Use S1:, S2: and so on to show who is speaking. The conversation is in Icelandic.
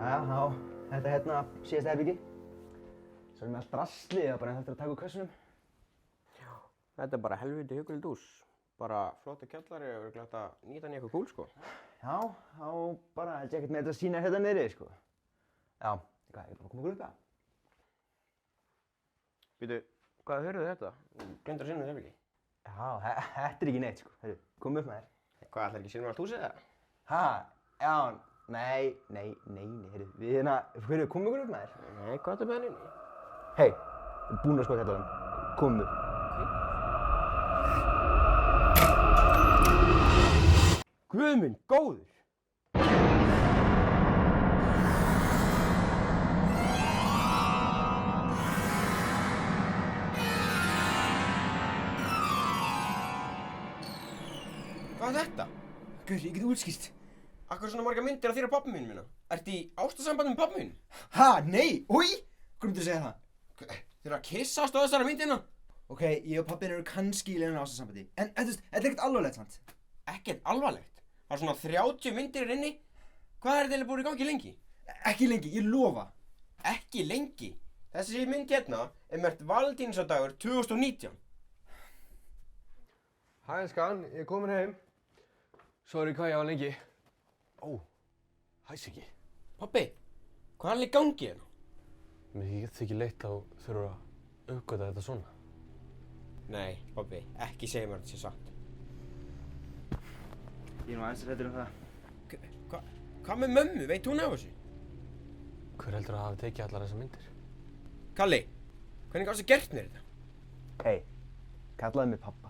S1: Já, þetta hérna síðasta herbyggi. Svo með allt draslið og bara eftir að taka úr kössunum.
S2: Já, þetta bara helviti huggulegt hús. Bara flottur kjallari og örugglega hægt að nýta hann í eitthvað kúl, sko.
S1: Já, þá bara held ég ekkert með þetta að sína hérna niðri, sko. Já, hvað, ég bara koma okkur upp það?
S2: Býtu, hvað hörðu þetta? Glemdur að sinna þetta herbyggi?
S1: Já, þetta ekki neitt, sko. Heyrðu, komum upp með þér.
S2: Hvað, ætlar ekki að sinna allt húsið það?
S1: Ha, já, nei, heyrðu, við hérna, heyrðu, komum okkur upp með þér.
S2: Nei, hvað er með hann inni?
S1: Hei, við erum búin að skoða kjallarann. Komum upp.
S2: Guð minn góður! Hvað er þetta?
S3: Gaur, ég get útskýrt.
S2: Akkur svona margar myndir af þér og pabba minn minna? Ertu í ástarsambandi með pabba minn?
S3: Ha, nei, úi! Hvað myndir þú segja það?
S2: Þið eru að kyssast á þessara myndina?
S3: Ok, ég og pappin eru kannski í leiðinu ástarsambandi. En þetta er ekkert alvarlegt, sant?
S2: Ekkert alvarlegt. Það er svona 30 myndir inni. Hvað er þetta búið í gangi lengi?
S3: Ekki lengi, ég lofa.
S2: Ekki lengi? Þessi mynd hérna er merkt Valentínusardagur 2019.
S4: Hæ, elskan, ég er komin heim. Sorry hvað ég var lengi. Ó, hæ Siggi.
S2: Pabbi, hvað er allir í gangi hérna?
S4: Mér þykir ekki leitt að þurfa að uppgöta þetta svona.
S2: Nei, pabbi, ekki segja mér að þetta sé satt.
S1: Ég er nú aðeins hræddur um það.
S2: Hvað með mömmu? Veit hún af þessu?
S4: Hver heldur að hafa tekið allar þessar myndir?
S2: Kalli, hvernig gafstu gert mér þetta?
S1: Hei, kallaðu mig pappa.